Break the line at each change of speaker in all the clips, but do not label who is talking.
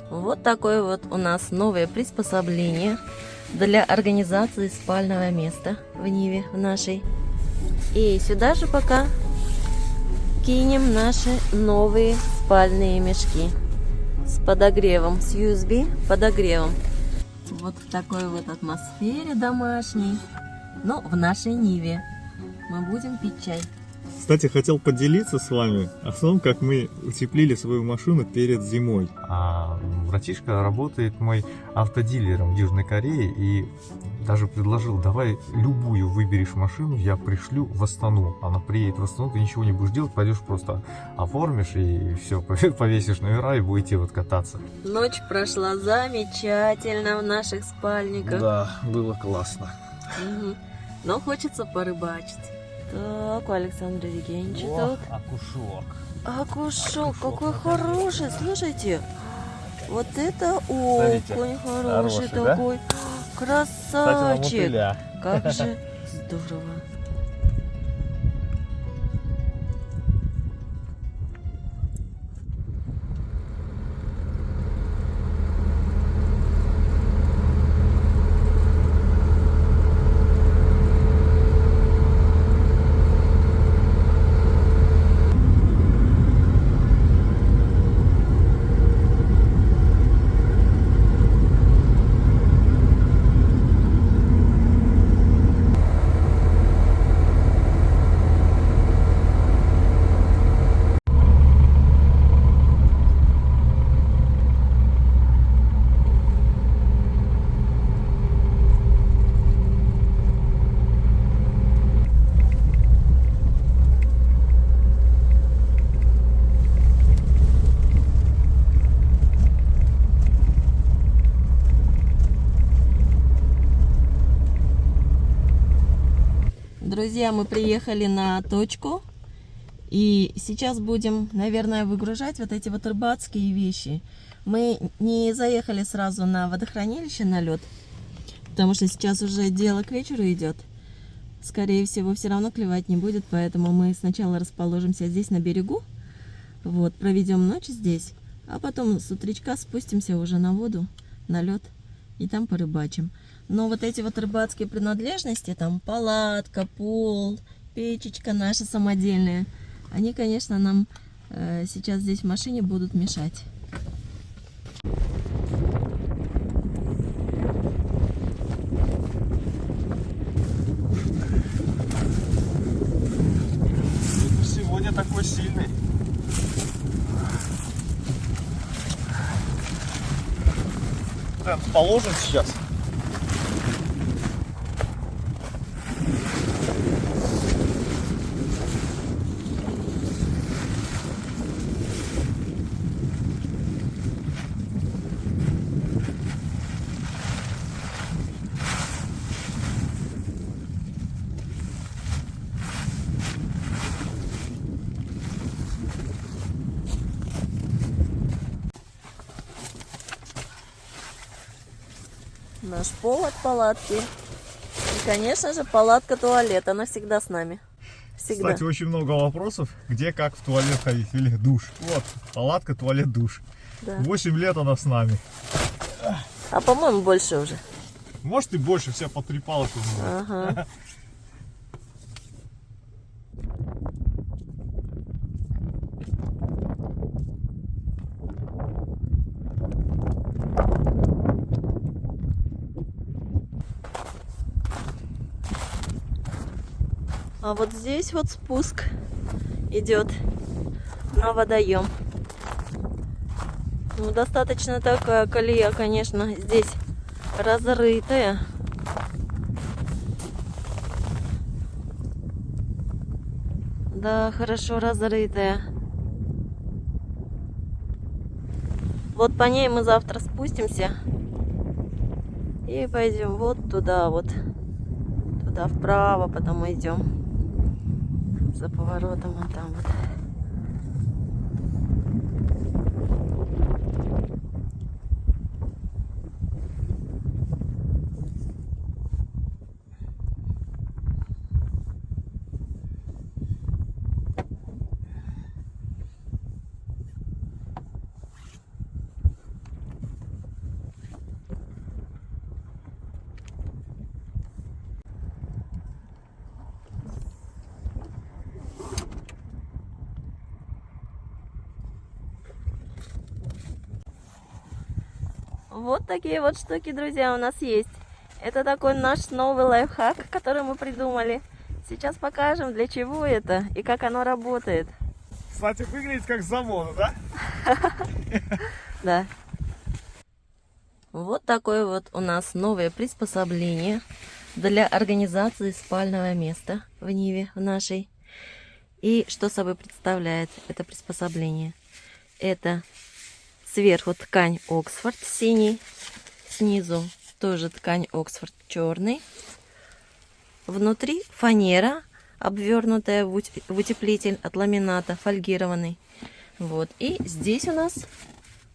Вот такое вот у нас новое приспособление для организации спального места в Ниве в нашей. И сюда же пока кинем наши новые спальные мешки с подогревом, с USB подогревом. Вот в такой вот атмосфере домашней, но в нашей Ниве мы будем пить чай.
Кстати, хотел поделиться с вами о том, как мы утеплили свою машину перед зимой. Братишка работает мой автодилером в Южной Корее и даже предложил: давай любую выберешь машину, я пришлю в Астану. Она приедет в Астану, ты ничего не будешь делать, пойдешь просто оформишь и все, повесишь номера и будете вот кататься.
Ночь прошла замечательно в наших спальниках.
Да, было классно.
Угу. Но хочется порыбачить. Так, у Александра Евгеньевича тут.
Окушок.
Окушок, какой хороший, слушайте. Вот это
Смотрите,
окунь хороший
хороший,
такой.
Да?
Красавчик. Как же здорово. Друзья, мы приехали на точку. И сейчас будем, наверное, выгружать вот эти вот рыбацкие вещи. Мы не заехали сразу на водохранилище, на лед, потому что сейчас уже дело к вечеру идет. Скорее всего, все равно клевать не будет, поэтому мы сначала расположимся здесь на берегу, вот, проведем ночь здесь, а потом с утречка спустимся уже на воду, на лед, и там порыбачим. Но вот эти вот рыбацкие принадлежности, там палатка, пол, печечка наша самодельная, они, конечно, нам сейчас здесь в машине будут мешать.
Сегодня такой сильный. Прям положим сейчас.
Наш пол от палатки. И, конечно же, палатка-туалет. Она всегда с нами. Всегда.
Кстати, очень много вопросов, где, как в туалет ходить или душ. Вот, палатка, туалет, душ.
Да.
8 лет она с нами.
А по-моему, больше уже.
Может и больше, вся потрепалась уже.
Ага. А вот здесь вот спуск идет на водоем. Ну, достаточно такая колея, конечно, здесь разрытая. Да, хорошо разрытая. Вот по ней мы завтра спустимся и пойдем вот туда вот. Туда вправо, потом мы идем за поворотом, а там вот. Вот такие вот штуки, друзья, у нас есть. Это такой наш новый лайфхак, который мы придумали. Сейчас покажем, для чего это и как оно работает.
Кстати, выглядит как замона, да?
Да. Вот такое вот у нас новое приспособление для организации спального места в Ниве, в нашей. И что собой представляет это приспособление? Это сверху ткань Оксфорд синий, снизу тоже ткань Оксфорд черный. Внутри фанера, обвернутая в утеплитель от ламината, фольгированный. Вот. И здесь у нас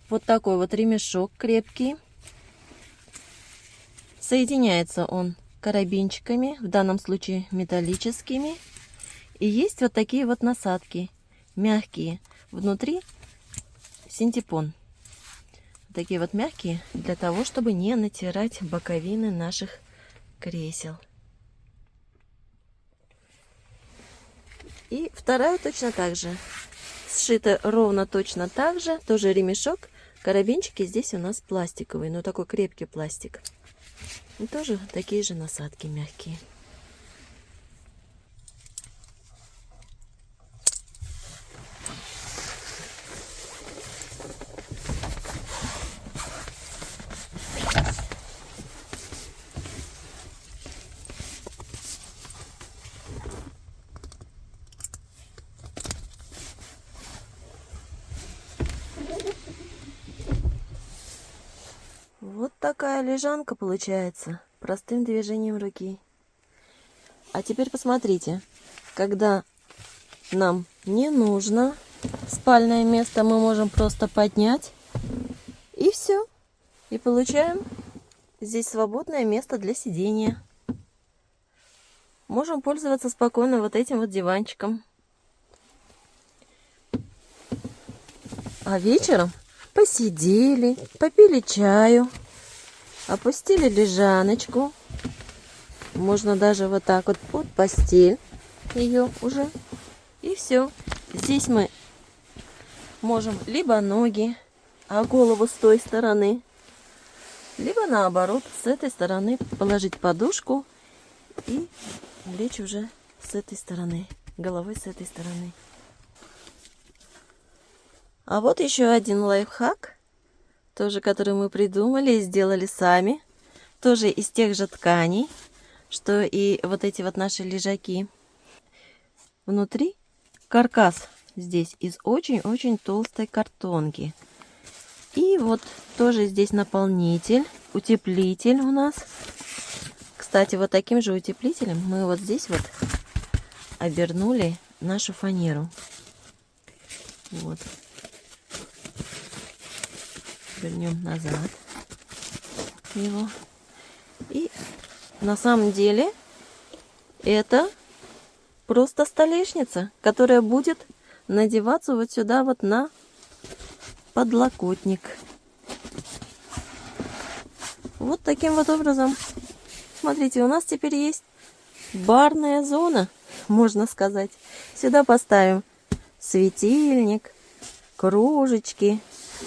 вот такой вот ремешок крепкий. Соединяется он карабинчиками, в данном случае металлическими. И есть вот такие вот насадки, мягкие. Внутри синтепон. Такие вот мягкие, для того, чтобы не натирать боковины наших кресел. И вторая точно так же. Сшита ровно точно так же. Тоже ремешок. Карабинчики здесь у нас пластиковые, но такой крепкий пластик. И тоже такие же насадки мягкие. Вот такая лежанка получается, простым движением руки. А теперь посмотрите, когда нам не нужно спальное место, мы можем просто поднять и все. И получаем здесь свободное место для сидения. Можем пользоваться спокойно вот этим вот диванчиком. А вечером посидели, попили чаю, опустили лежаночку. Можно даже вот так вот под постель ее уже. И все. Здесь мы можем либо ноги, а голову с той стороны, либо наоборот, с этой стороны положить подушку и лечь уже с этой стороны, головой с этой стороны. А вот еще один лайфхак, тоже который мы придумали и сделали сами, тоже из тех же тканей, что и вот эти вот наши лежаки. Внутри каркас здесь из очень-очень толстой картонки. И вот тоже здесь наполнитель, утеплитель у нас. Кстати, вот таким же утеплителем мы вот здесь вот обернули нашу фанеру. Вот. Вернем назад его. И на самом деле это просто столешница, которая будет надеваться вот сюда вот на подлокотник. Вот таким вот образом. Смотрите, у нас теперь есть барная зона, можно сказать. Сюда поставим светильник, кружечки,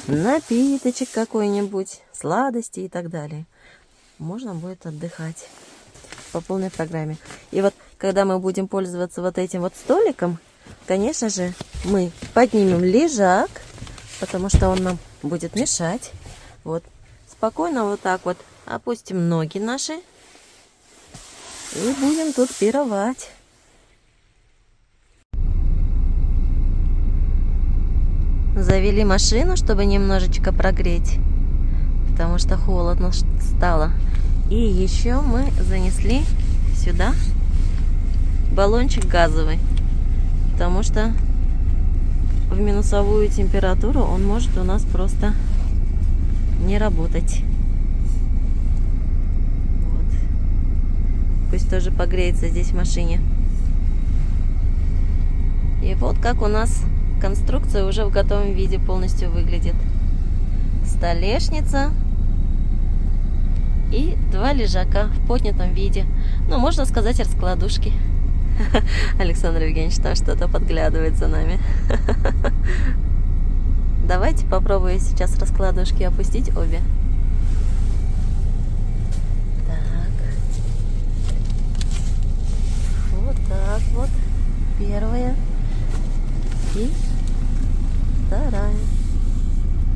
напиточек какой-нибудь, сладости и так далее. Можно будет отдыхать по полной программе. И вот когда мы будем пользоваться вот этим вот столиком, конечно же, мы поднимем лежак, потому что он нам будет мешать. Вот. Спокойно вот так вот опустим ноги наши и будем тут пировать. Завели машину, чтобы немножечко прогреть, потому что холодно стало. И еще мы занесли сюда баллончик газовый, потому что в минусовую температуру он может у нас просто не работать. Вот. Пусть тоже погреется здесь в машине. И вот как у нас конструкция уже в готовом виде полностью выглядит. Столешница и два лежака в поднятом виде. Ну, можно сказать, раскладушки. Александр Евгеньевич там что-то подглядывает за нами. Давайте попробую сейчас раскладушки опустить обе. Так, вот первая и вторая.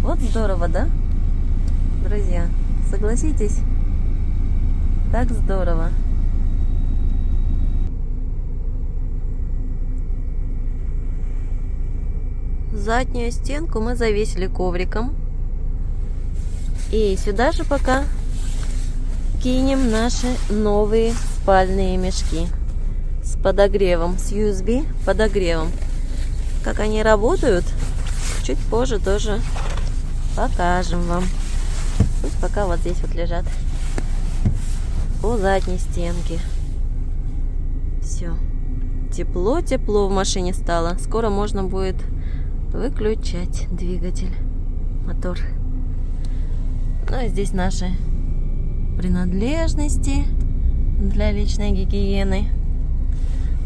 Вот здорово, да? Друзья, согласитесь? Так здорово. Заднюю стенку мы завесили ковриком. И сюда же пока кинем наши новые спальные мешки с подогревом, с USB подогревом. Как они работают, чуть позже тоже покажем вам. Пусть пока вот здесь вот лежат у задней стенки. Все. Тепло-тепло в машине стало. Скоро можно будет выключать двигатель, мотор. Ну и здесь наши принадлежности для личной гигиены.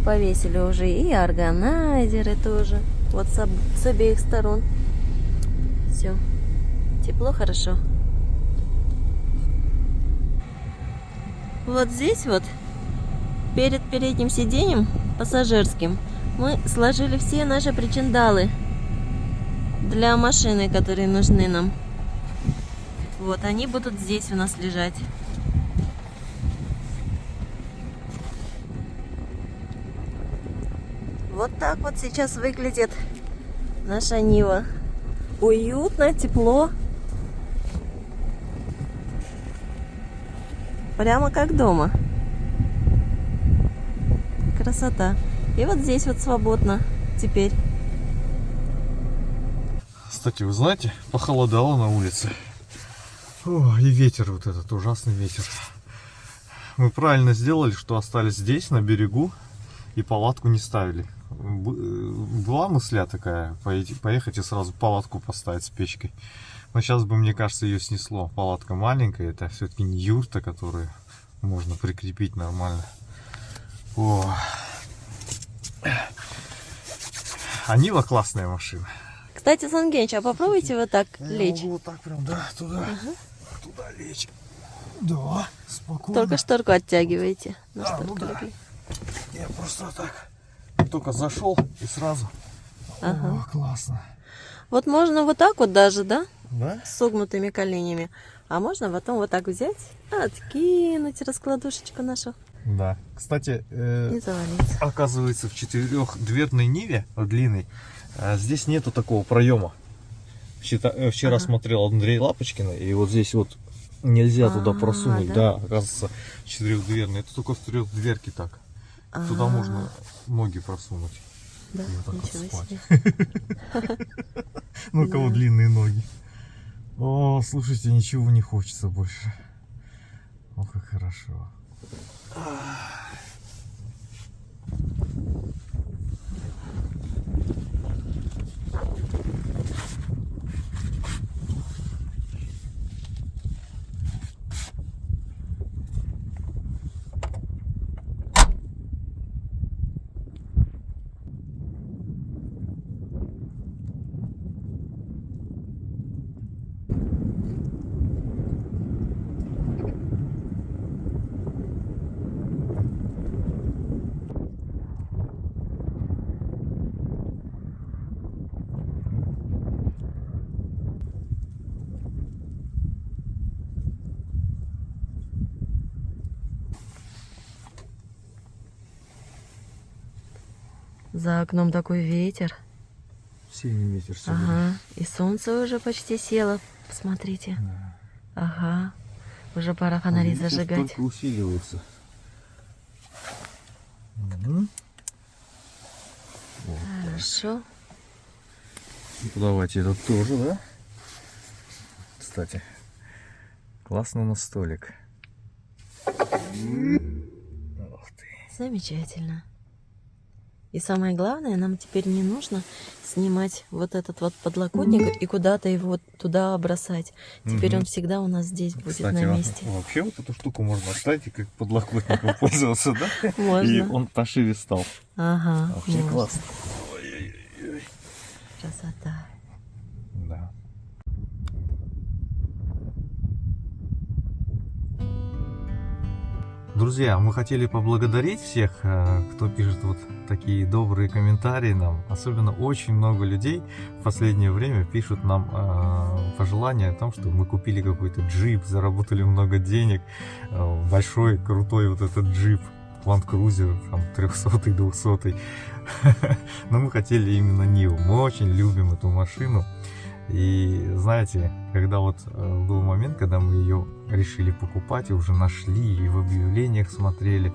Повесили уже и органайзеры тоже. Вот с обеих сторон. Все. Тепло, хорошо. Вот здесь вот, перед передним сиденьем пассажирским, мы сложили все наши причиндалы для машины, которые нужны нам. Вот, они будут здесь у нас лежать. Вот так вот сейчас выглядит наша Нива. Уютно, тепло. Прямо как дома. Красота. И вот здесь вот свободно теперь.
Кстати, вы знаете, похолодало на улице. О, и ветер вот этот, ужасный ветер. Мы правильно сделали, что остались здесь, на берегу, и палатку не ставили. Была мысля такая, поехать и сразу палатку поставить с печкой. Но сейчас бы, мне кажется, ее снесло. Палатка маленькая, это все-таки не юрта, которую можно прикрепить нормально. О. А Нива классная машина.
Кстати, Сангенч, а попробуйте вот так лечь.
Я могу вот так прям, да, туда лечь. Да, спокойно.
Только шторку оттягиваете. На
А,
шторку
ну да.
легли.
Я просто так только зашел и сразу.
Ага.
О, классно.
Вот можно вот так вот даже, да?
Да?
С согнутыми коленями. А можно потом вот так взять, откинуть раскладушечку нашу
Да. Кстати,
и завалиться.
оказывается, в четырехдверной Ниве, длинной, здесь нету такого проема. Вчера смотрел Андрея Лапочкина, и вот здесь вот нельзя туда просунуть. Да, оказывается, четырехдверный. Это только в трехдверке так. Туда можно ноги просунуть.
Да,
И вот так вот
ничего
спать.
себе.
Ну, у кого длинные ноги. О, слушайте, ничего не хочется больше. О, как хорошо.
За окном такой ветер.
Сильный ветер сегодня.
Ага. И солнце уже почти село. Посмотрите.
Да.
Ага. Уже пора фонари
Ветер
зажигать.
только усиливается. Угу.
Хорошо.
Давайте этот тоже, да? Кстати, классно на столик. Ух ты.
Замечательно. И самое главное, нам теперь не нужно снимать вот этот вот подлокотник и куда-то его туда бросать. Теперь он всегда у нас здесь будет.
Кстати,
на месте.
вообще вот эту штуку можно оставить и как подлокотником пользоваться, да?
Можно.
И он пошире стал.
Ага.
Вообще
можно.
классно.
Красота.
Да. Друзья, мы хотели поблагодарить всех, кто пишет вот такие добрые комментарии нам. Особенно очень много людей в последнее время пишут нам пожелания о том, что мы купили какой-то джип, заработали много денег, большой, крутой вот этот джип, Land Cruiser, там 300-й, 200-й. Но мы хотели именно Ниву. Мы очень любим эту машину. И знаете, когда вот был момент, когда мы ее решили покупать, и уже нашли, и в объявлениях смотрели,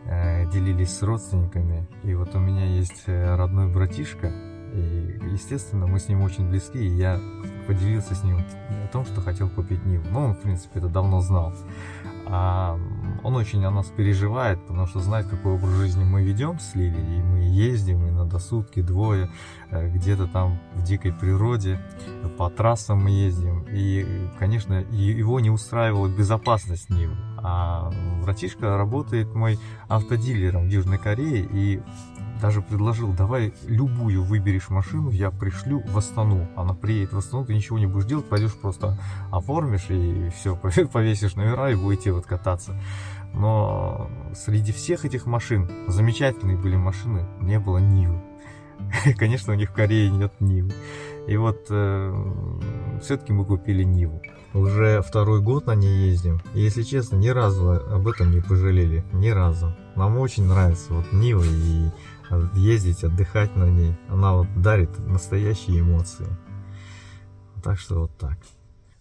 делились с родственниками. И вот у меня есть родной братишка, и, естественно, мы с ним очень близки, и я поделился с ним о том, что хотел купить Ниву. Ну, он, в принципе, это давно знал. А он очень о нас переживает, потому что знает, какой образ жизни мы ведем с Лилией. И мы ездим и на сутки, двое, где-то там в дикой природе, по трассам мы ездим. И, конечно, его не устраивала безопасность Нивы. А братишка работает мой автодилером в Южной Корее и даже предложил: давай любую выберешь машину, я пришлю в Астану. Она приедет в Астану, ты ничего не будешь делать, пойдешь просто оформишь и все, повесишь номера и будете вот кататься. Но среди всех этих машин, замечательные были машины, не было Нивы. Конечно, у них в Корее нет Нивы. И вот все-таки мы купили Ниву. Уже второй год на ней ездим. И, если честно, ни разу об этом не пожалели. Ни разу. Нам очень нравится вот Нива, и ездить, отдыхать на ней. Она вот дарит настоящие эмоции. Так что вот так.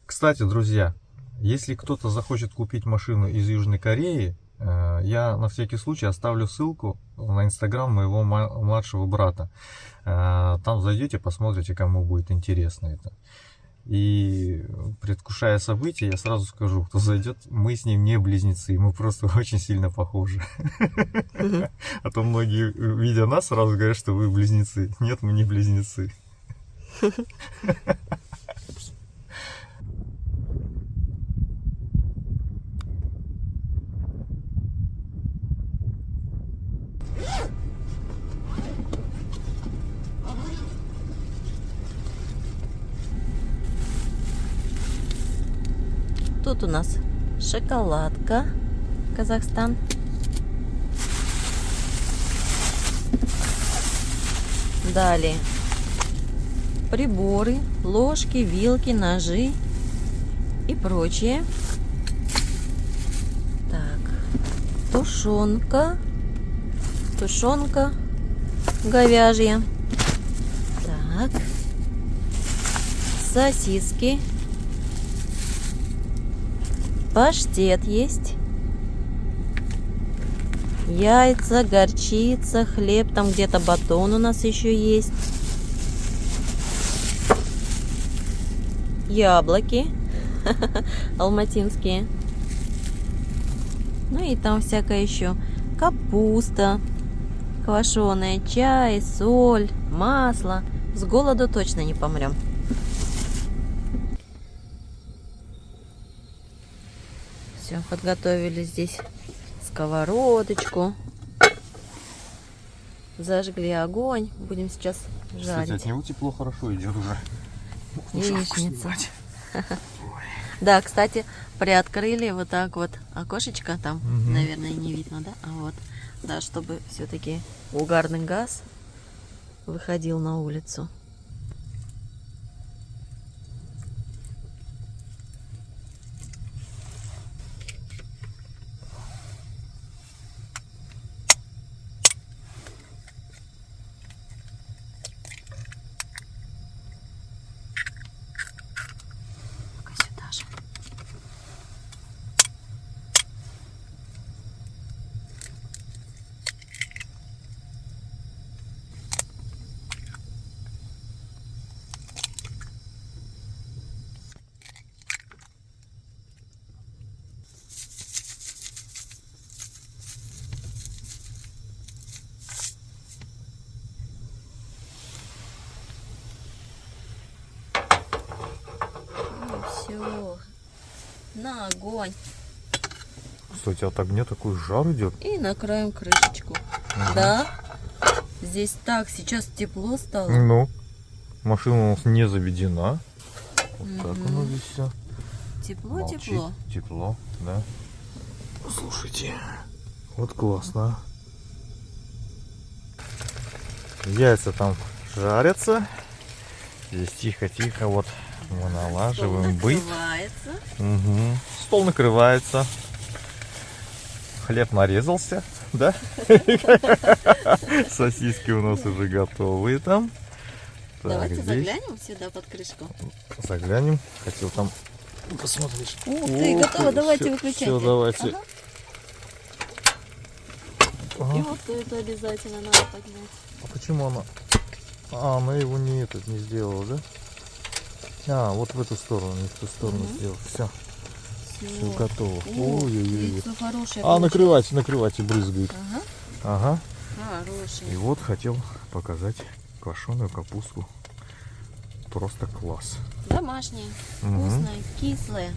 Кстати, друзья, если кто-то захочет купить машину из Южной Кореи, я на всякий случай оставлю ссылку на инстаграм моего младшего брата. Там зайдете, посмотрите, кому будет интересно это. И предвкушая события, я сразу скажу, кто зайдет, мы с ним не близнецы, мы просто очень сильно похожи. А то многие, видя нас, сразу говорят, что вы близнецы. Нет, мы не близнецы.
Тут у нас шоколадка, Казахстан. Далее приборы, ложки, вилки, ножи и прочее. Так, тушенка говяжья. Так, сосиски. Паштет есть. Яйца, горчица, хлеб. Там где-то батон у нас еще есть. Яблоки. Алматинские. Ну и там всякое еще. Капуста квашеная, чай, соль, масло. С голоду точно не помрем. Все, подготовили здесь сковородочку. Зажгли огонь. Будем сейчас жарить.
Кстати, от него тепло хорошо идет уже.
Яичница. Да, кстати, приоткрыли вот так вот окошечко там, наверное, не видно, да? А вот, да, чтобы все-таки угарный газ выходил на улицу. Сюда же. Все, на огонь.
Кстати, от огня такой жар идет.
И накроем крышечку. Да, здесь так сейчас тепло стало.
Ну, машина у нас не заведена. Вот так у нас здесь все.
Тепло.
Тепло, да. Слушайте, Вот классно. Яйца там жарятся. Здесь тихо-тихо вот мы налаживаем быт. Угу. Стол накрывается. Хлеб нарезался, да? Сосиски у нас уже готовые там.
Давайте заглянем сюда под крышку.
Заглянем. Хотел там посмотреть.
Ух ты, готово, давайте выключайте.
Все, давайте.
И вот это обязательно надо поднять.
А почему она? Она его не сделала, да? А, вот в эту сторону, не в ту сторону сделал. Все готово. Ой-ой-ой. Накрывайте, брызгает. Ага.
Хороший.
И вот хотел показать квашеную капусту. Просто класс.
Домашняя, вкусная, кислая.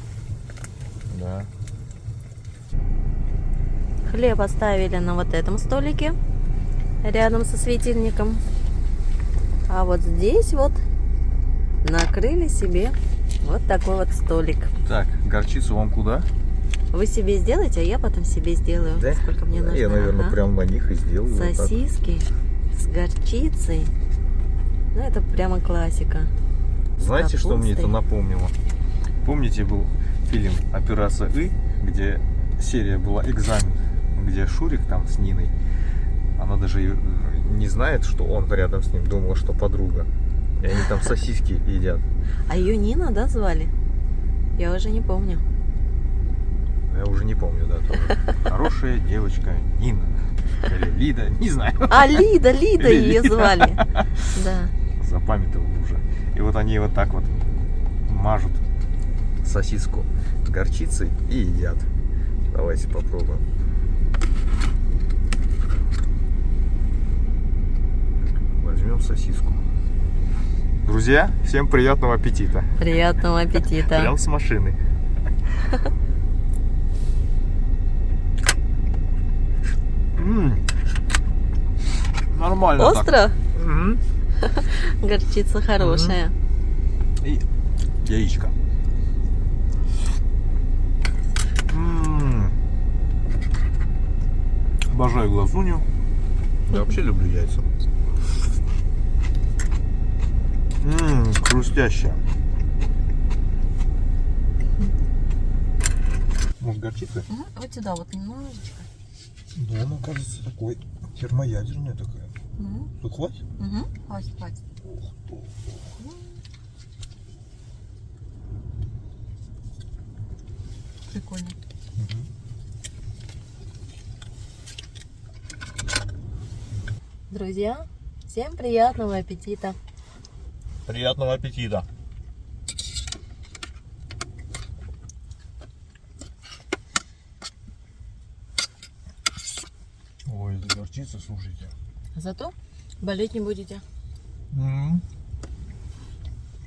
Да.
Хлеб оставили на вот этом столике, рядом со светильником. А вот здесь вот накрыли себе вот такой вот столик.
Так, горчицу вам куда?
Вы себе сделаете, а я потом себе сделаю.
Да?
Сколько мне нужно.
Я, наверное, прям на них и сделаю.
Сосиски с горчицей. Ну, это прямо классика.
Знаете, что мне это напомнило? Помните, был фильм «Операция И», где серия была «Экзамен», где Шурик там с Ниной, она даже не знает, что он рядом с ним, думала, что подруга. И они там сосиски едят.
А ее Нина, да, звали? Я уже не помню.
Я уже не помню, да, тоже. Хорошая девочка Нина. Или Лида, не знаю.
А, Лида ее звали. Да.
Запамятовал уже. И вот они вот так вот мажут сосиску горчицей и едят. Давайте попробуем. Возьмем сосиску. Друзья, всем приятного аппетита.
Приятного аппетита.
Прям с машины. Нормально.
Остро? Горчица хорошая.
И яичко. Обожаю глазунью. Я вообще люблю яйца. Хрустящая. Может, горчицы?
Вот сюда вот немножечко.
Да, она кажется такой термоядерная такая. Тут хватит?
Хватит. Прикольно. Друзья, всем приятного аппетита.
Приятного аппетита. Ой, это горчица, слушайте.
Зато болеть не будете.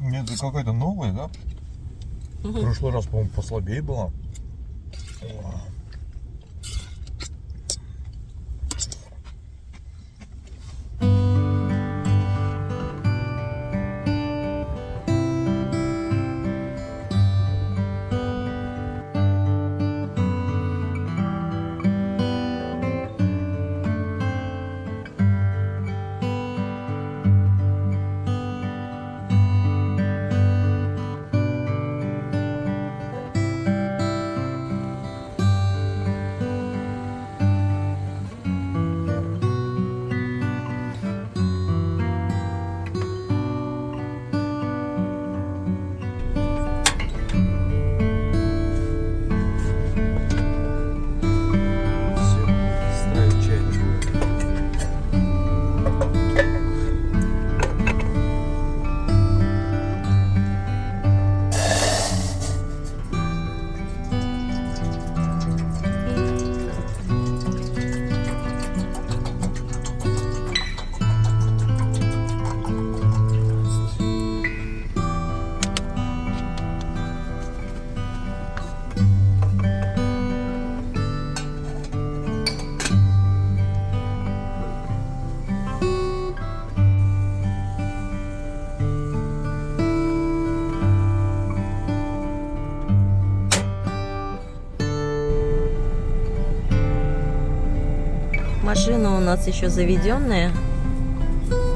Нет, это какая-то новая, да? В прошлый раз, по-моему, послабее была.
Машина у нас еще заведенная,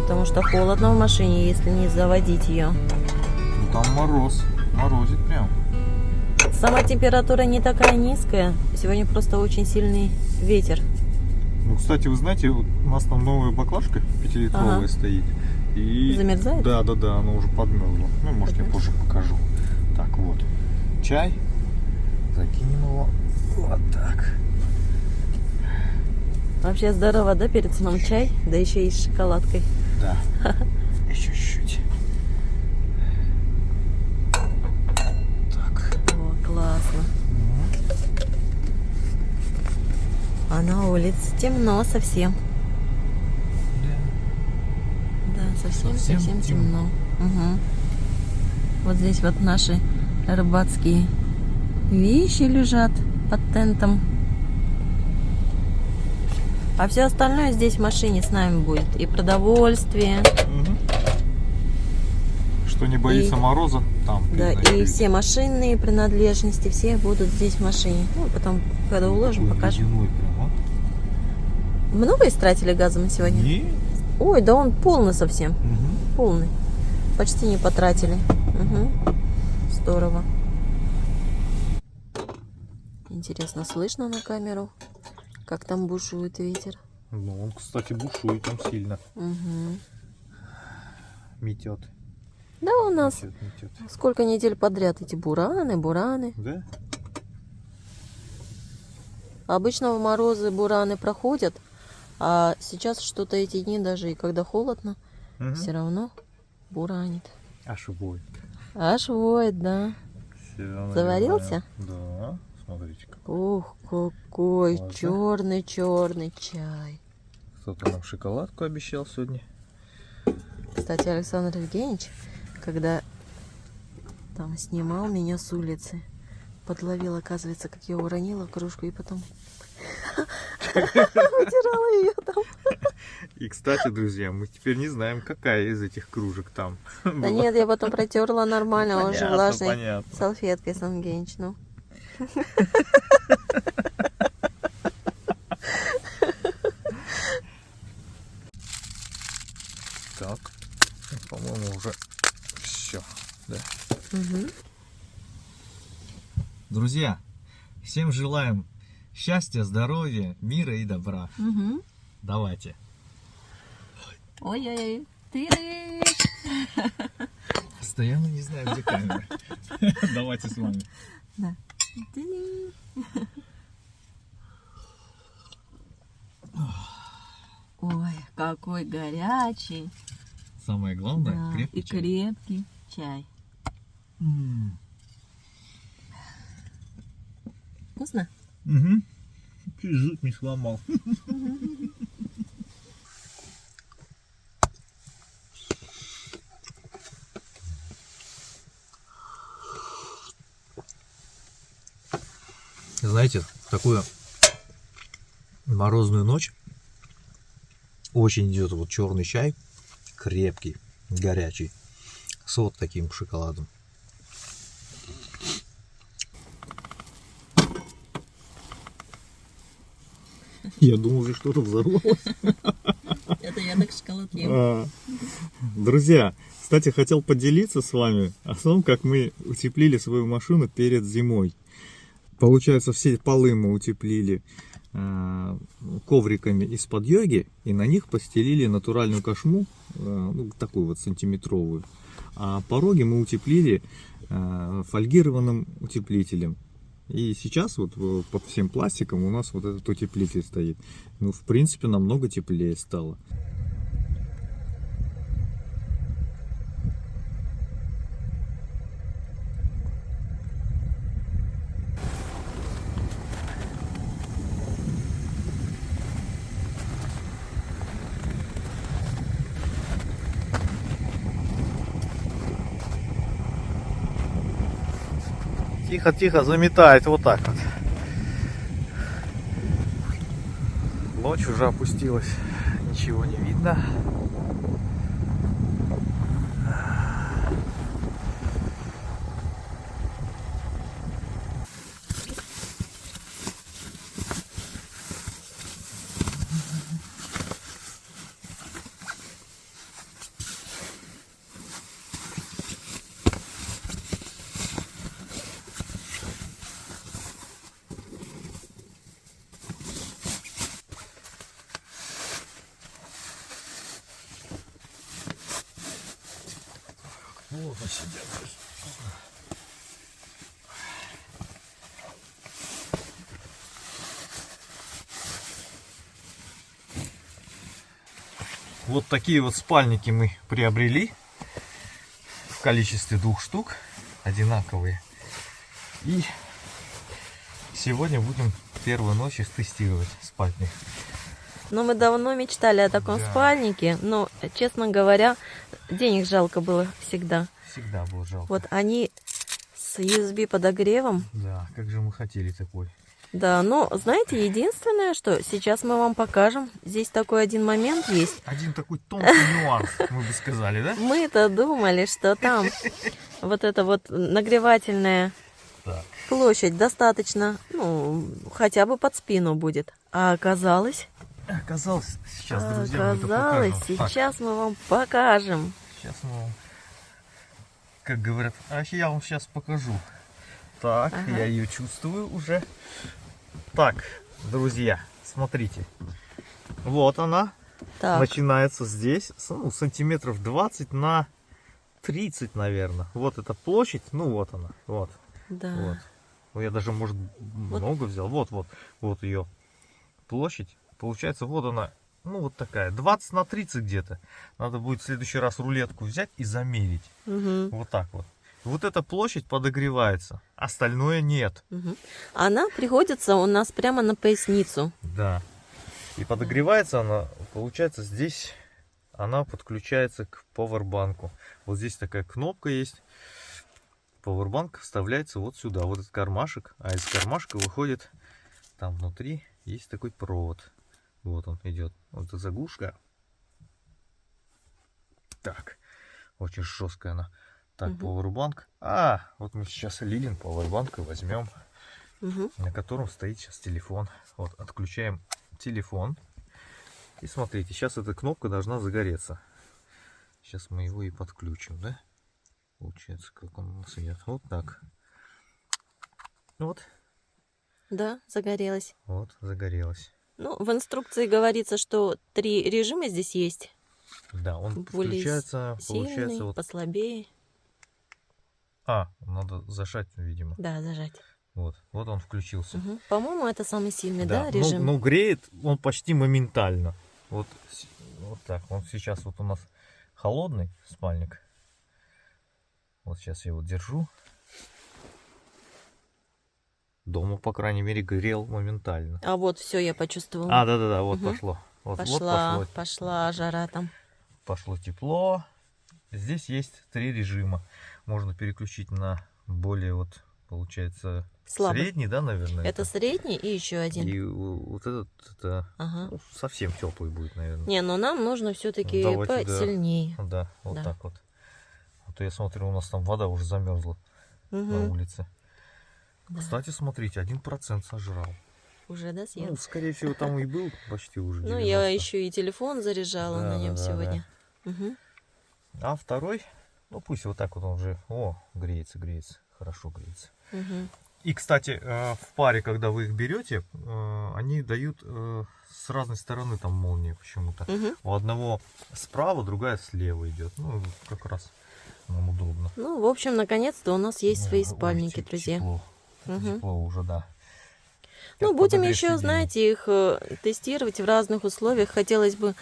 потому что холодно в машине, если не заводить ее.
Ну, там мороз. Морозит прям.
Сама температура не такая низкая. Сегодня просто очень сильный ветер.
Ну, кстати, вы знаете, вот у нас там новая баклажка 5-литровая
Ага.
стоит. И...
Замерзает?
Да, она уже подмерзла. Ну, может, я позже покажу. Так, вот. Чай. Закинем его. Вот так.
Вообще здорово, да, перед сном чай, да еще и с шоколадкой.
Да. Еще чуть-чуть. Так.
О, классно. А на улице темно совсем. Да, совсем темно. Угу. Вот здесь вот наши рыбацкие вещи лежат под тентом. А все остальное здесь в машине с нами будет. И продовольствие.
Угу. Что не боится мороза, там.
Да, и
видно,
все машинные принадлежности, все будут здесь в машине. Ну, потом, когда уложим, покажем.
Прям, а?
Много истратили газа мы сегодня?
Нет.
Ой, да он полный совсем.
Угу.
Полный. Почти не потратили. Угу. Здорово. Интересно, слышно на камеру, как там бушует ветер?
Ну, он, кстати, бушует там сильно.
Угу.
Метет.
Да, у нас
Метет.
сколько недель подряд эти бураны.
Да?
Обычно в морозы бураны проходят, а сейчас что-то эти дни, даже и когда холодно,
Угу.
все равно буранит.
Аж воет.
Аж воет, да.
Всё,
Заварился?
наливаем. Да. Смотрите-ка.
Ух, какой
Классно.
черный чай.
Кто-то нам шоколадку обещал сегодня.
Кстати, Александр Евгеньевич, когда там снимал меня с улицы, подловил, оказывается, как я уронила кружку и потом вытирала ее там.
И, кстати, друзья, мы теперь не знаем, какая из этих кружек там.
Да нет, я потом протерла нормально, он же
Понятно,
влажной
понятно.
салфеткой, Сан Евгеньевич, ну.
Так, по-моему, уже все. Да.
Угу.
Друзья, всем желаем счастья, здоровья, мира и добра.
Угу.
Давайте.
Ой-ой-ой, ты.
Постоянно не знаю, где камера. Давайте с вами.
Да. Ты. Ой, какой горячий.
Самое главное,
Да,
крепкий
и
чай.
крепкий чай. Вкусно?
Угу. Чуть зуб не сломал. Знаете, в такую морозную ночь очень идет вот черный чай, крепкий, горячий, с вот таким шоколадом. Я думал, уже что-то взорвалось.
Это я так шоколад ем.
Друзья, кстати, хотел поделиться с вами о том, как мы утеплили свою машину перед зимой. Получается, все полы мы утеплили ковриками из-под йоги, и на них постелили натуральную кошму, ну, такую вот сантиметровую. А пороги мы утеплили фольгированным утеплителем. И сейчас вот под всем пластиком у нас вот этот утеплитель стоит. Ну, в принципе, намного теплее стало. Тихо-тихо заметает вот так вот. Ночь уже опустилась, ничего не видно. плотно сидят здесь. Вот такие вот спальники мы приобрели в количестве 2 штук, одинаковые. И сегодня будем первую ночь их тестировать, спать в них.
Но мы давно мечтали о таком
Да.
спальнике, но, честно говоря, денег жалко было всегда.
Всегда было жалко.
Вот они с USB подогревом.
Да, как же мы хотели такой.
Да, но знаете, единственное, что сейчас мы вам покажем, здесь такой один момент есть.
Один такой тонкий нюанс, мы бы сказали, да?
Мы-то думали, что там вот эта вот нагревательная
Так.
площадь достаточно, ну, хотя бы под спину будет. А оказалось,
Оказалось, сейчас, друзья, мы это покажем. Так,
сейчас мы вам покажем.
сейчас мы вам, как говорят, я вам сейчас покажу. Так,
Ага.
я ее чувствую уже. Так, друзья, смотрите. Вот она.
Так,
Начинается здесь, ну, сантиметров 20 на 30, наверное. Вот эта площадь, ну вот она, вот.
да.
Вот. Ну, я даже, может, много взял. Вот ее площадь. Получается, вот она, ну, вот такая, 20 на 30 где-то. Надо будет в следующий раз рулетку взять и замерить.
Мгм,
Вот так вот. Вот эта площадь подогревается, остальное нет.
мгм. Она приходится у нас прямо на поясницу.
Да. И подогревается она, получается, здесь она подключается к пауэрбанку. Вот здесь такая кнопка есть. Пауэрбанк вставляется вот сюда, вот этот кармашек. А из кармашка выходит, там внутри есть такой провод. Вот он идет. Вот эта заглушка. Так, очень жесткая она. Так,
Мгм.
пауэрбанк. Вот мы сейчас Лилин пауэрбанк и возьмем,
Мгм.
на котором стоит сейчас телефон. Вот, отключаем телефон. И смотрите, сейчас эта кнопка должна загореться. Сейчас мы его и подключим, да? Получается, как он у нас идет. Вот так. Вот,
Да, загорелась.
вот, загорелась.
Ну, в инструкции говорится, что 3 режима здесь есть.
Да, он
Более
включается,
сильный,
получается, вот.
послабее.
Надо зажать, видимо.
Да, зажать.
Вот он включился.
Мгм. По-моему, это самый сильный, да,
Да,
режим?
но греет он почти моментально. Вот так. Он сейчас вот у нас холодный спальник. Вот сейчас я его держу. Дома, по крайней мере, грел моментально.
А вот все, я почувствовала.
Да, вот
Мгм.
пошло. Вот
Пошла,
пошло.
пошла жара там.
Пошло тепло. Здесь есть 3 режима. Можно переключить на более, вот, получается,
Слабый.
средний, да, наверное.
Это средний и еще один.
И вот этот, это,
Ага.
ну, совсем теплый будет, наверное.
Не, но нам нужно все-таки
Давайте, да.
посильнее.
Да, вот
Да.
так вот. А то я смотрю, у нас там вода уже замерзла на
Мгм.
улице.
Да.
Кстати, смотрите, 1% сожрал.
Уже, да, съел?
Ну, скорее всего, там и был почти уже 90.
Ну, я еще и телефон заряжала
Да,
на нем
да,
сегодня. Мгм.
А второй, ну пусть вот так вот он уже, греется, хорошо греется.
Мгм.
И, кстати, в паре, когда вы их берете, они дают с разной стороны там молния почему-то.
Мгм.
У одного справа, другая слева идет. Ну, как раз нам удобно.
Ну, в общем, наконец-то у нас есть свои
Ой,
спальники, друзья.
Тепло. Это
Мгм.
тепло уже, да.
Ну,
Как
будем
подогрев
еще,
сидений.
знаете, их тестировать в разных условиях. Хотелось бы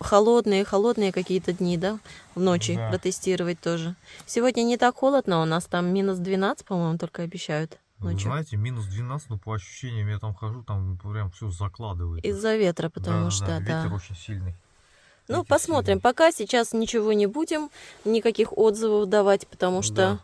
холодные какие-то дни, да, в ночи
Да.
протестировать тоже. Сегодня не так холодно, у нас там минус 12, по-моему, только обещают
Вы
ночью.
знаете, минус 12, но по ощущениям я там хожу, там прям все закладывает.
Из-за ветра, потому что, да.
Ветер очень сильный.
Ну,
Ветер
посмотрим.
сильный.
Пока сейчас ничего не будем, никаких отзывов давать, потому что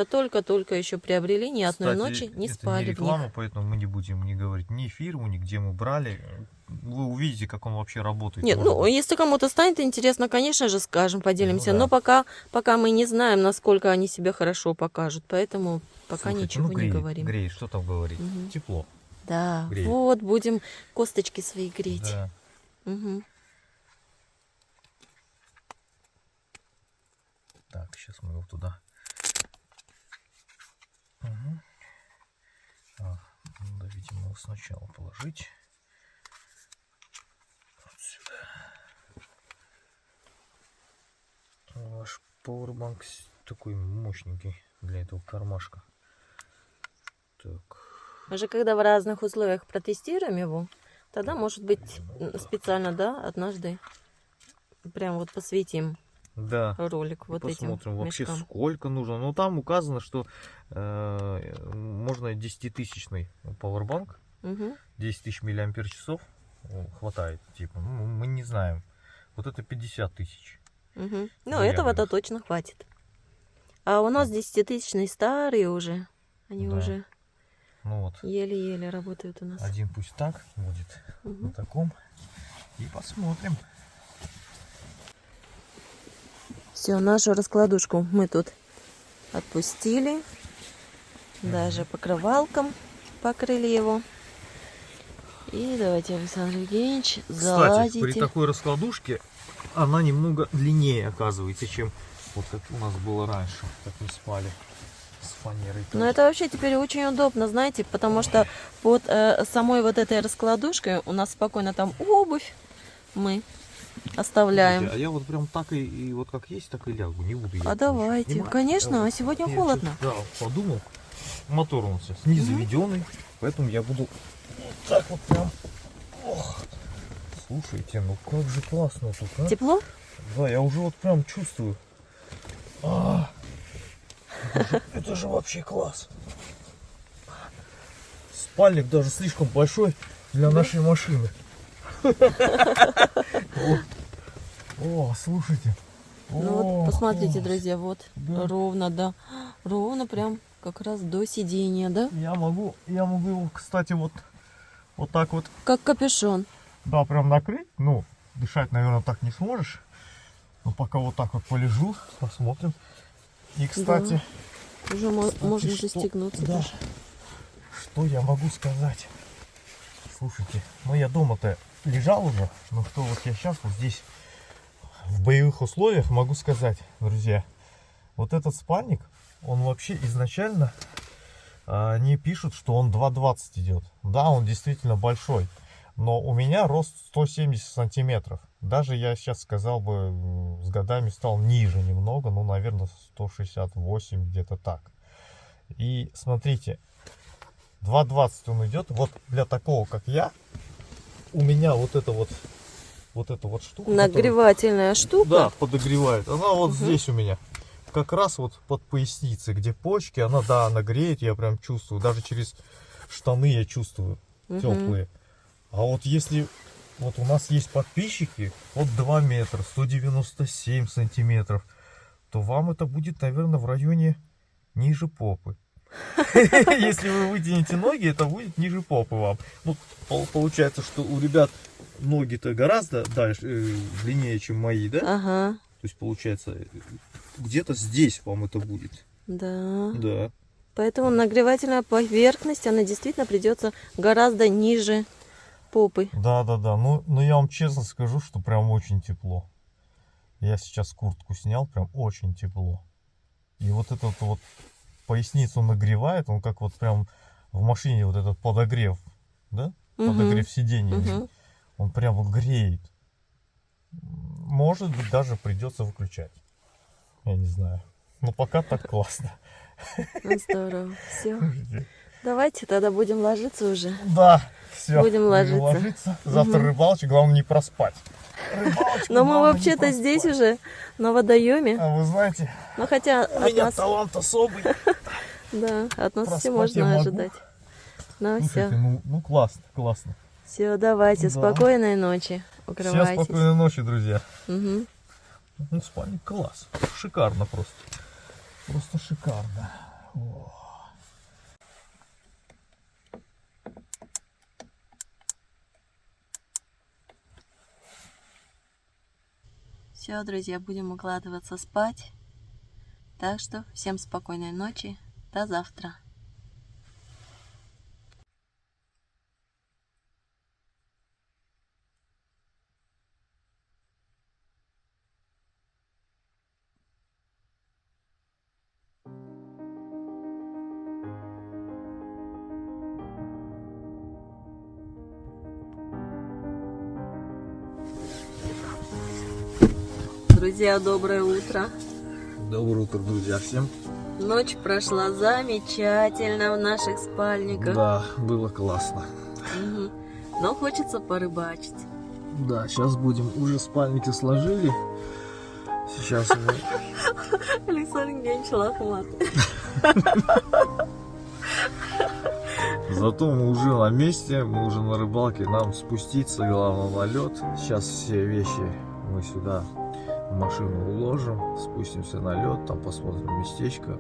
только-только еще приобрели, ни одной
Кстати,
ночи не
это
спали
не
в них.
реклама, поэтому мы не будем не говорить ни фирму, ни где мы брали. Вы увидите, как он вообще работает.
Нет,
Может
ну,
быть.
если кому-то станет интересно, конечно же, скажем, поделимся.
Ну да.
Но пока мы не знаем, насколько они себя хорошо покажут. Поэтому пока
Слушайте,
ничего
греет,
не говорим.
Греет, что там говорить?
Мгм.
Тепло.
Да,
Греет.
вот будем косточки свои греть.
Да.
Мгм.
Так, сейчас мы его туда. Угу. Надо, видимо, его сначала положить. Вот сюда. Ваш пауэрбанк такой мощненький для этого кармашка. Так.
Уже когда в разных условиях протестируем его, тогда, может быть, специально, да, однажды прям вот посвятим
Да.
ролик вот этим
Посмотрим вообще,
мешкам.
сколько нужно. Ну, там указано, что можно 10-тысячный пауэрбанк,
Угу.
10 тысяч миллиампер-часов хватает. Типа, ну, мы не знаем. Вот это 50 тысяч.
Угу. Ну,
Миллиамперов.
этого-то точно хватит. А у нас 10-тысячные старые уже. Они
Да.
уже
Ну вот,
еле-еле работают у нас.
один пусть так будет, на таком. И посмотрим.
Все, нашу раскладушку мы тут отпустили. Даже покрывалком покрыли его. И давайте, Александр Евгеньевич, залазите.
Кстати, при такой раскладушке она немного длиннее оказывается, чем вот как у нас было раньше, как мы спали с фанерой.
Но это вообще теперь очень удобно, знаете, потому что под самой вот этой раскладушкой у нас спокойно там обувь мы оставляем.
Слушайте, а я вот прям так и вот как есть, так и лягу, не буду.
А давайте, конечно, а сегодня холодно.
Да, подумал, мотор у нас сейчас не заведенный, поэтому я буду вот так вот прям. Ох. Слушайте, ну как же классно тут, а?
Тепло?
Да, я уже вот прям чувствую. Это же вообще класс. Спальник даже слишком большой для нашей машины. О, слушайте.
Ну вот, посмотрите,
класс.
друзья, вот
Да.
ровно, да, ровно прям как раз до сидения, да?
Я могу его, кстати, вот так вот,
Как капюшон.
да, прям накрыть. Ну, дышать, наверное, так не сможешь. Но пока вот так вот полежу, посмотрим. И, кстати,
Уже можно
что-
застегнуться
да.
даже.
Что я могу сказать? Слушайте, ну я дома-то лежал уже, но что вот я сейчас вот здесь в боевых условиях могу сказать, друзья, вот этот спальник, он вообще изначально они пишут, что он 2,20 идет. Да, он действительно большой, но у меня рост 170 сантиметров. Даже я сейчас сказал бы, с годами стал ниже немного, ну, наверное, 168, где-то так. И смотрите, 2,20 он идет. Вот для такого, как я, у меня вот эта вот штука.
Нагревательная штука.
Да, подогревает. Она вот здесь у меня. Как раз вот под поясницей, где почки, она греет, я прям чувствую. Даже через штаны я чувствую теплые. А вот если вот у нас есть подписчики от 2 метра, 197 сантиметров, то вам это будет, наверное, в районе ниже попы. Если вы вытянете ноги, это будет ниже попы вам. Ну, получается, что у ребят ноги-то гораздо дальше, длиннее, чем мои, да?
Ага,
То есть, получается, где-то здесь вам это будет.
да.
Да.
Поэтому нагревательная поверхность, она действительно придется гораздо ниже попы.
Да. Ну, я вам честно скажу, что прям очень тепло. Я сейчас куртку снял, прям очень тепло. И вот этот вот поясницу нагревает, он как вот прям в машине вот этот подогрев, да? Подогрев сиденья. Он прям вот греет. Может быть, даже придется выключать. Я не знаю. Но пока так классно.
Здорово. Все. Давайте тогда будем ложиться уже.
Да, все.
Будем ложиться.
Завтра рыбалочка, главное не проспать.
Но мы вообще-то здесь уже на водоеме.
А вы знаете,
Но хотя
у
от
меня
нас,
талант особый.
да, от нас все
Проспать я
можно
могу.
ожидать. Ну
Слушайте,
все.
ну классно.
Все, давайте.
Да.
Спокойной ночи.
Всем
Укрывайтесь.
спокойной ночи, друзья.
Мгм.
Ну, спальник класс. Шикарно просто. Просто шикарно. О.
Все, друзья, будем укладываться спать. Так что всем спокойной ночи. До завтра. Друзья, доброе утро.
Доброе утро, друзья, всем.
Ночь прошла замечательно в наших спальниках.
Да, было классно.
Мгм. Но хочется порыбачить.
Да, сейчас будем, уже спальники сложили. Сейчас мы...
Александр Евгеньевич лохматый.
Зато мы уже на месте, мы уже на рыбалке, нам спуститься, главное, на лед. Сейчас все вещи мы сюда в машину уложим, спустимся на лед, там посмотрим местечко.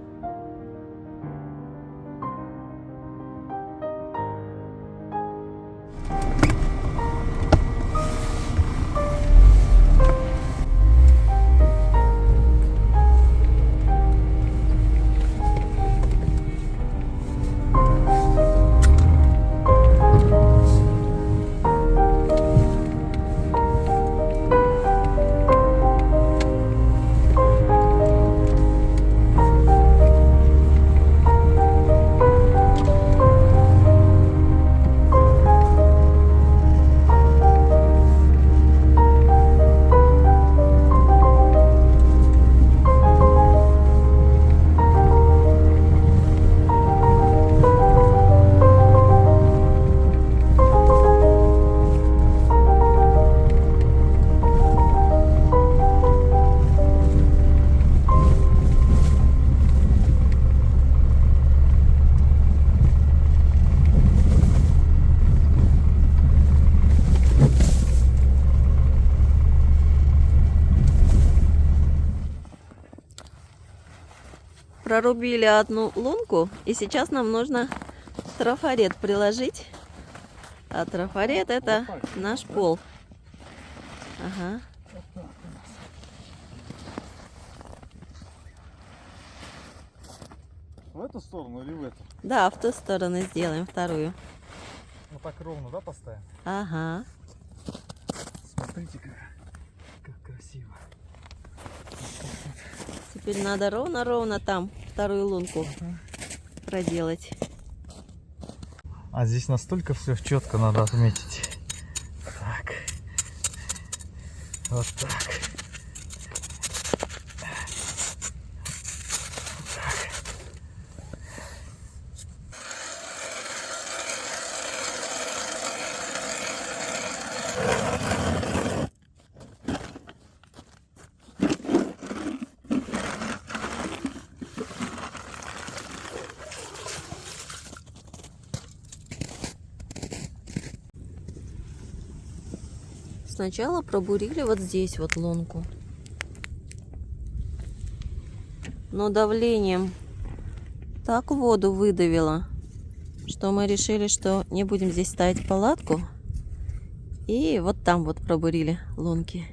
Прорубили одну лунку, и сейчас нам нужно трафарет приложить. А трафарет это наш пол. Ага.
В эту сторону или в эту?
Да, в ту сторону сделаем вторую.
Вот так ровно, да, поставим?
Ага.
Смотрите, как красиво.
Теперь надо ровно-ровно там вторую лунку проделать.
А здесь настолько все четко надо отметить. Так. Вот так.
Сначала пробурили вот здесь вот лунку. Но давлением так воду выдавило, что мы решили, что не будем здесь ставить палатку. И вот там вот пробурили лунки.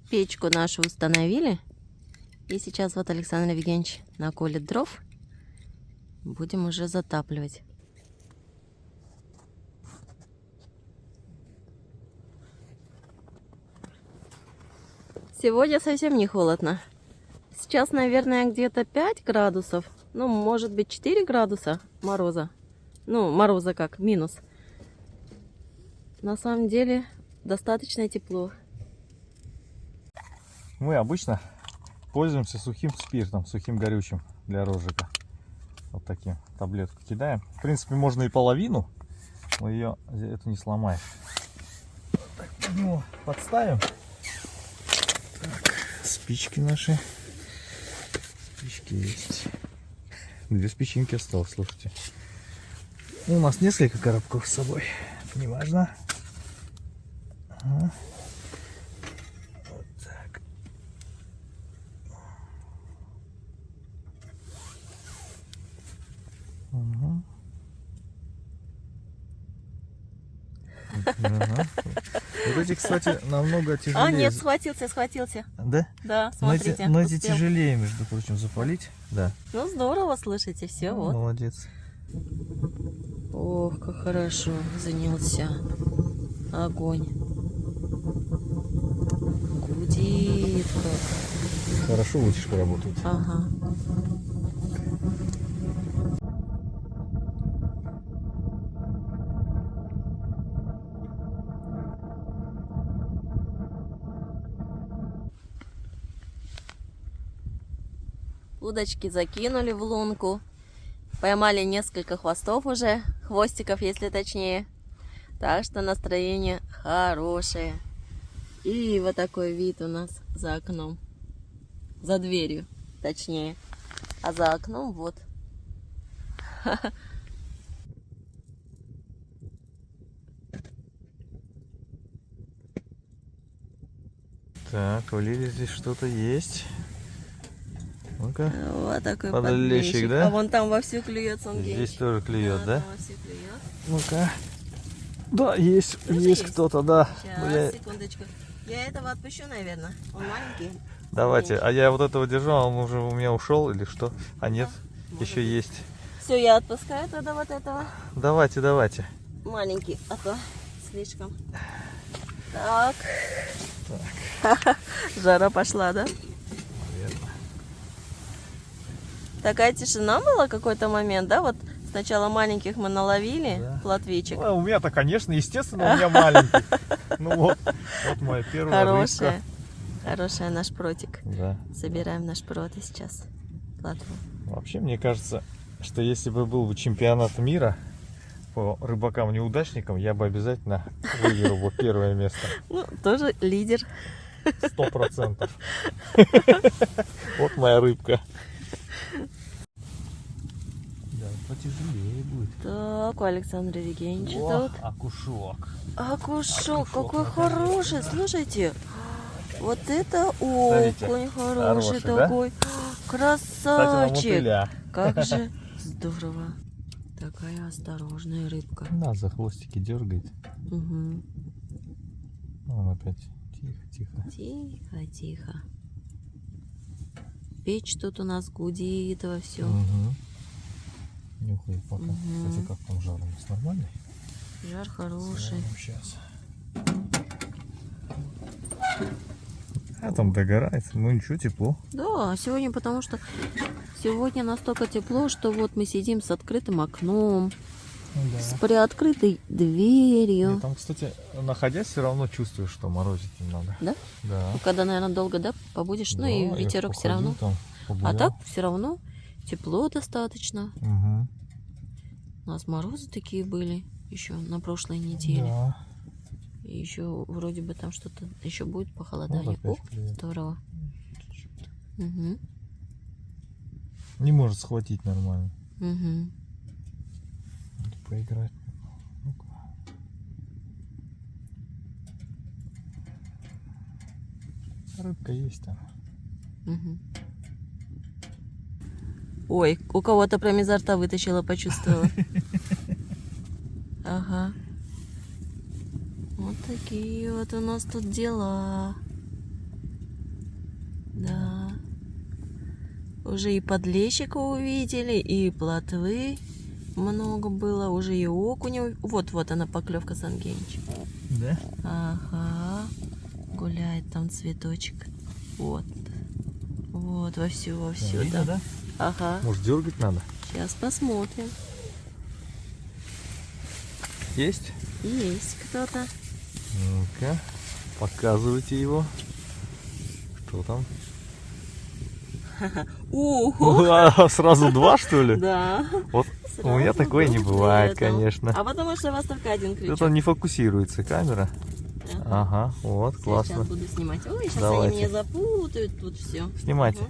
Печку нашу установили. И сейчас вот Александр Евгеньевич наколет дров. Будем уже затапливать. Сегодня совсем не холодно. Сейчас, наверное, где-то 5 градусов. Ну, может быть, 4 градуса мороза. Ну, мороза как, минус. На самом деле, достаточно тепло.
Мы обычно пользуемся сухим спиртом, сухим горючим для розжига. Вот таким таблетку кидаем. В принципе, можно и половину, но ее эту не сломаешь. Так, ну, подставим. Так, спички наши. Спички есть. 2 спичинки осталось, слушайте. Ну, у нас несколько коробков с собой. Неважно. Ага. Вот так. Ага. Ага. Вот эти, кстати, намного тяжелее.
А, нет, схватился.
Да?
Да,
Но
смотрите.
эти
успел.
тяжелее, между прочим, запалить. Да.
Ну, здорово, слышите, все, вот.
Молодец.
Ох, как хорошо занялся. Огонь. Гудит как.
Хорошо вытяжка работает.
Ага. Удочки закинули в лунку. Поймали несколько хвостов уже, хвостиков, если точнее. Так что настроение хорошее. И вот такой вид у нас за окном. За дверью, точнее. А за окном вот.
Так, у Лили здесь что-то есть. Ну-ка.
Вот такой
Подлещик,
подлещик.
да?
А вон там вовсю клюется он.
Здесь тоже клюет, да?
Там вовсю клюет.
Ну-ка. Да, есть,
Тоже
есть
есть?
кто-то, да.
Сейчас,
Ну, я-
секундочку. Я этого отпущу, наверное. Он маленький.
Давайте, а я вот этого держал, а он уже у меня ушел или что? А нет,
может
еще есть.
Все, я отпускаю тогда вот этого.
Давайте, давайте.
Маленький, а то слишком. Так. Жара пошла, да?
Наверное.
Такая тишина была какой-то момент, да? Вот сначала маленьких мы наловили,
Да.
плотвичек.
Ну, у меня-то, конечно, естественно, у меня маленький. Ну вот моя первая
Хорошая.
рыбка.
Хорошая наш протик.
Да.
Собираем наш проты сейчас. Плотву.
Вообще, мне кажется, что если бы был бы чемпионат мира по рыбакам-неудачникам, я бы обязательно выиграл бы первое место.
Ну, тоже лидер.
100%. Вот моя рыбка. Да, потяжелее будет.
Так, у Александра Евгеньевича
О,
тут.
окушок.
Окушок,
Окушок
какой
наконец-то.
хороший, слушайте. Вот это
Смотрите,
окунь хороший
хороший, да?
такой.
Кстати, на
Красавчик.
мотыля.
Как же здорово. Такая осторожная рыбка.
Да, за хвостики дергает.
Угу.
Он опять. Тихо, тихо.
Тихо, тихо. Печь тут у нас гудит во все.
Угу. Нюхает пока.
Мгм.
Кстати, как там жар у нас нормальный?
Жар хороший.
Сейчас. А там догорает. Ну ничего, тепло.
Да, сегодня потому что сегодня настолько тепло, что вот мы сидим с открытым окном, с приоткрытой дверью.
Там, кстати, находясь, все равно чувствуешь, что морозить немного.
Да?
Да.
Ну, когда, наверное, долго, да, побудешь, ну
Да,
и
я
ветерок все равно.
походил там,
А
погулял.
так все равно тепло достаточно.
Угу.
У нас морозы такие были еще на прошлой неделе.
Да.
И еще вроде бы там что-то еще будет
Вот
похолодание.
опять
О,
клюет.
здорово. Угу.
Не может схватить нормально.
Угу.
Надо поиграть. Ну-ка. Рыбка есть там.
Угу. Ой, у кого-то прям изо рта вытащила, почувствовала. Ага. Вот такие вот у нас тут дела. Да. Уже и подлещика увидели, и плотвы много было, уже и окуня. Вот она поклевка Сангенич.
Да?
Ага. Гуляет там цветочек. Вот. Вот, вовсю,
Видно, да?
Ага.
Может, дергать надо?
Сейчас посмотрим.
Есть?
Есть кто-то.
Ну-ка, показывайте его. Что там?
Ого!
Сразу два, что ли?
Да.
Вот у меня
Сразу
такое не
был
бывает,
при этом.
конечно.
А потому что у вас только один крючок.
Это не фокусируется камера.
Ага.
Ага, вот,
Всё,
классно.
Сейчас буду снимать. Ой, сейчас
Давайте.
они меня запутают тут все.
Снимайте.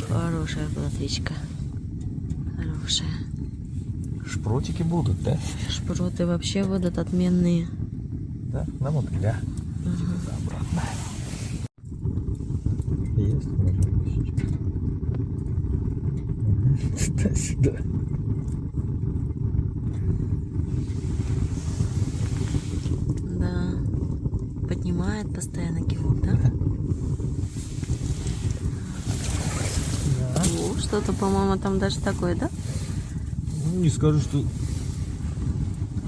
Хорошая платвичка. Хорошая.
Шпротики будут, да?
Шпроты вообще будут отменные.
Да, на мотыля. Сюда, обратно. Есть, сюда, сюда.
Да. Поднимает постоянно кивок, да? О, что-то, по-моему, там даже такое, да?
Ну, не скажу, что...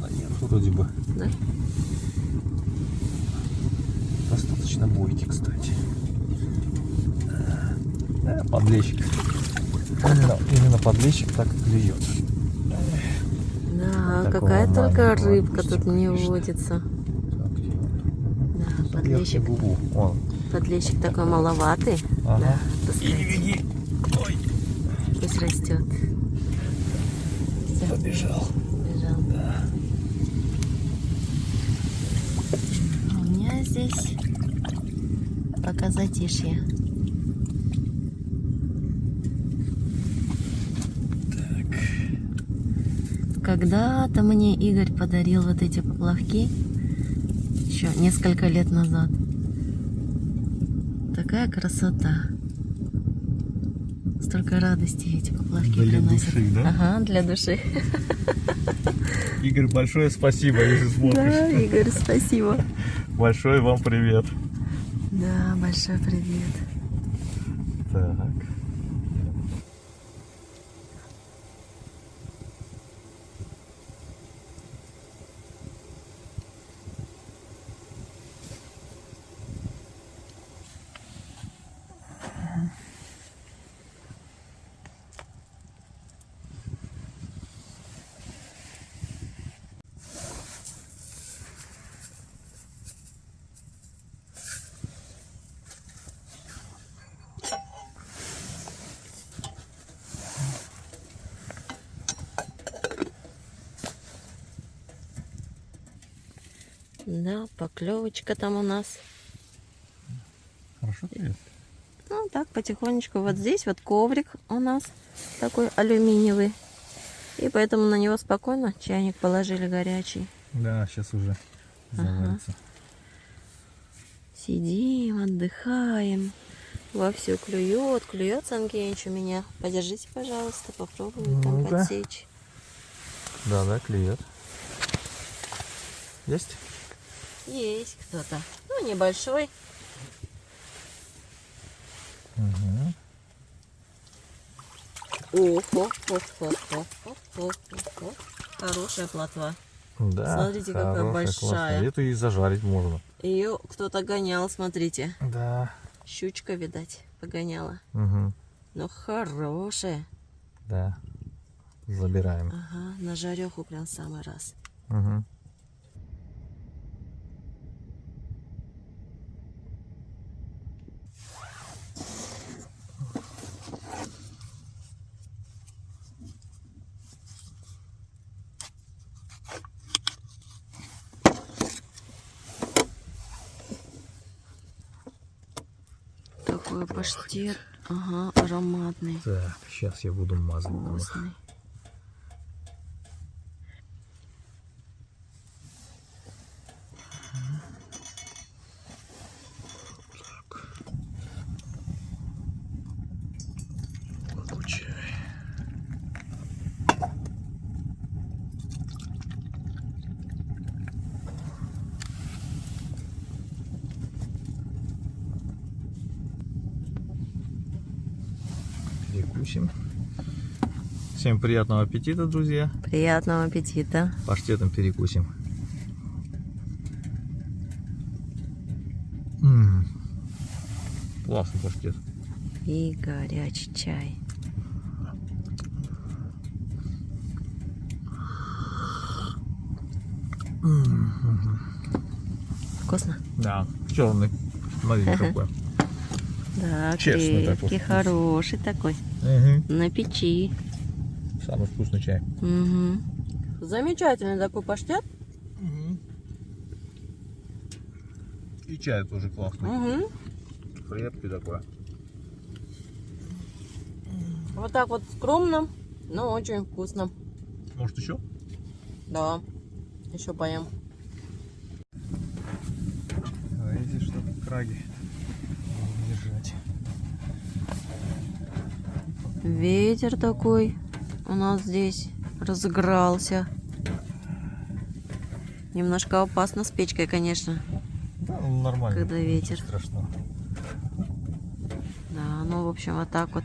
А нет, вроде бы.
Да.
Достаточно бойкий, кстати. Да, подлещик. Именно подлещик так и клюет.
Да,
Такого
какая только
маленького
рыбка
отпустим,
тут не
конечно.
водится. Да,
Верхний
подлещик.
губу. Вон.
Подлещик такой маловатый.
Ага.
Да, отпускайте.
Ой,
Пусть растет. Всё,
побежал.
побежал.
Да.
У меня здесь пока затишье. Когда-то мне Игорь подарил вот эти поплавки еще несколько лет назад. Такая красота. Столько радости эти поплавки
Для
приносят.
души, да?
Ага, для души.
Игорь, большое спасибо, если смотришь.
Да, Игорь, спасибо.
Большой вам привет.
Да, большой привет.
Так.
Да, поклевочка там у нас.
Хорошо, привет.
Ну, так, потихонечку. Вот здесь вот коврик у нас такой алюминиевый. И поэтому на него спокойно чайник положили горячий.
Да, сейчас уже заварится.
Сидим, отдыхаем. Вовсю клюет. Клюет Сангенич у меня. Подержите, пожалуйста, попробую там
Ну-ка.
подсечь.
Да, клюет. Есть?
Есть кто-то. Ну, небольшой.
Угу.
Ого, хорошая плотва.
Да.
Смотрите, какая
хорошая,
большая.
классная. Это и зажарить можно.
Ее кто-то гонял, смотрите.
Да.
Щучка, видать, погоняла.
Угу.
Но хорошая.
Да. Забираем.
Ага, на жареху прям в самый раз.
Угу.
Такой паштет. Ага, ароматный.
Так, сейчас я буду мазать.
Вкусный.
перекусим. Всем приятного аппетита, друзья.
Приятного аппетита.
Паштетом перекусим. Классный паштет.
И горячий чай. Вкусно?
Да, черный. Смотрите, какой.
Да,
Честный такой
крепкий,
вкус.
хороший такой.
Угу.
На печи.
Самый вкусный чай.
Угу. Замечательный такой паштет.
И чай тоже классный.
Угу.
Крепкий такой.
Вот так вот скромно, но очень вкусно.
Может еще?
Да, еще поем.
Видите, что краги держать.
Ветер такой у нас здесь разыгрался. Немножко опасно с печкой, конечно,
Да, ну, нормально.
когда ветер.
Ничего страшного.
Да, ну в общем вот так вот.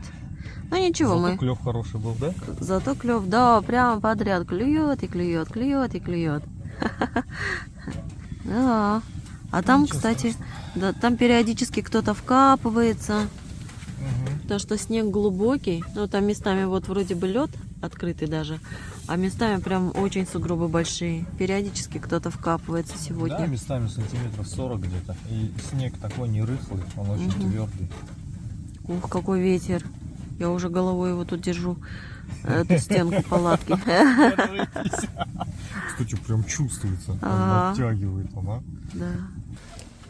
Ну ничего,
Зато
мы.
клев хороший был, да?
Зато клев, да, прямо подряд клюет и клюет, клюет и клюет. Да. А там,
Ничего
кстати, да, там периодически кто-то вкапывается. Потому что снег глубокий. Ну, там местами вот вроде бы лед открытый даже, а местами прям очень сугробы большие. Периодически кто-то вкапывается
Да,
сегодня.
местами сантиметров 40 где-то. И снег такой не рыхлый, он очень твердый.
Ух, какой ветер. Я уже головой его тут держу. Эту стенку палатки.
Кстати, прям чувствуется. Он
Ага.
натягивает он, а?
Да.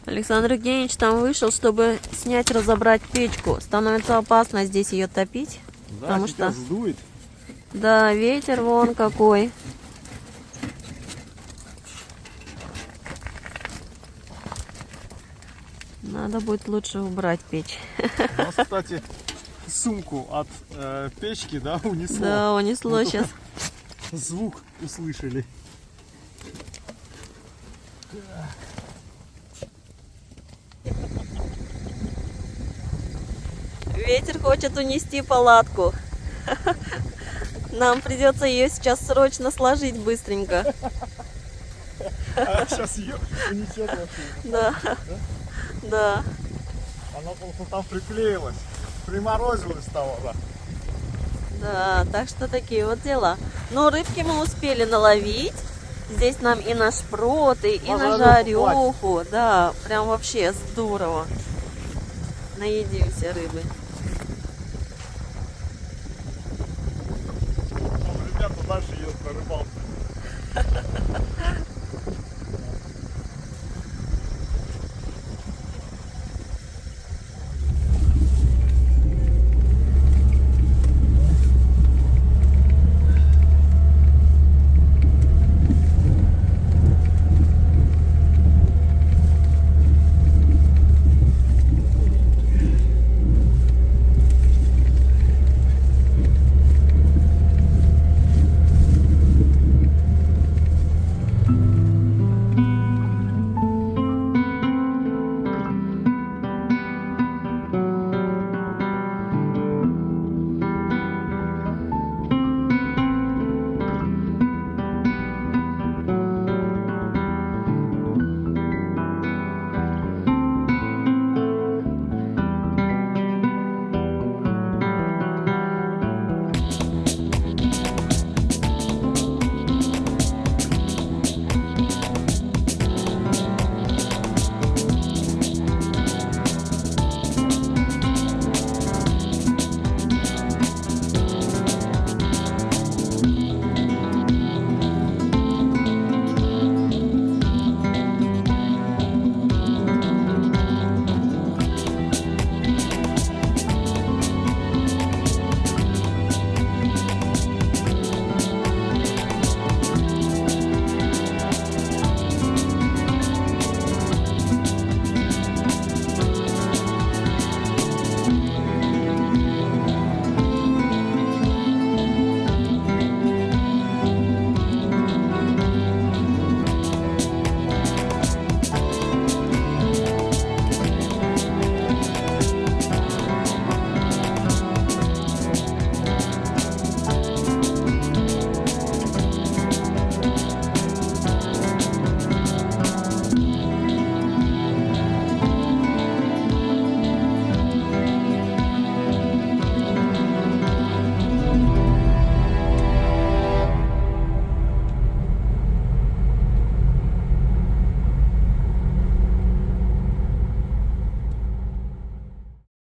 Александр Евгеньевич там вышел, чтобы снять, разобрать печку. Становится опасно здесь ее топить.
Да,
Потому
сейчас
что-
сдует.
Да, ветер вон какой. Надо будет лучше убрать печь.
У нас, кстати, сумку от печки, да, унесло.
Да, унесло
Вот
сейчас.
Звук услышали.
Ветер хочет унести палатку. Нам придется ее сейчас срочно сложить быстренько.
А сейчас ее унесет вообще.
Да. Да.
Она просто там приклеилась. Приморозилась стала, да.
Да, так что такие вот дела. Но рыбки мы успели наловить. Здесь нам и на шпроты, и на жарюху. Да, прям вообще здорово. Наедимся рыбы.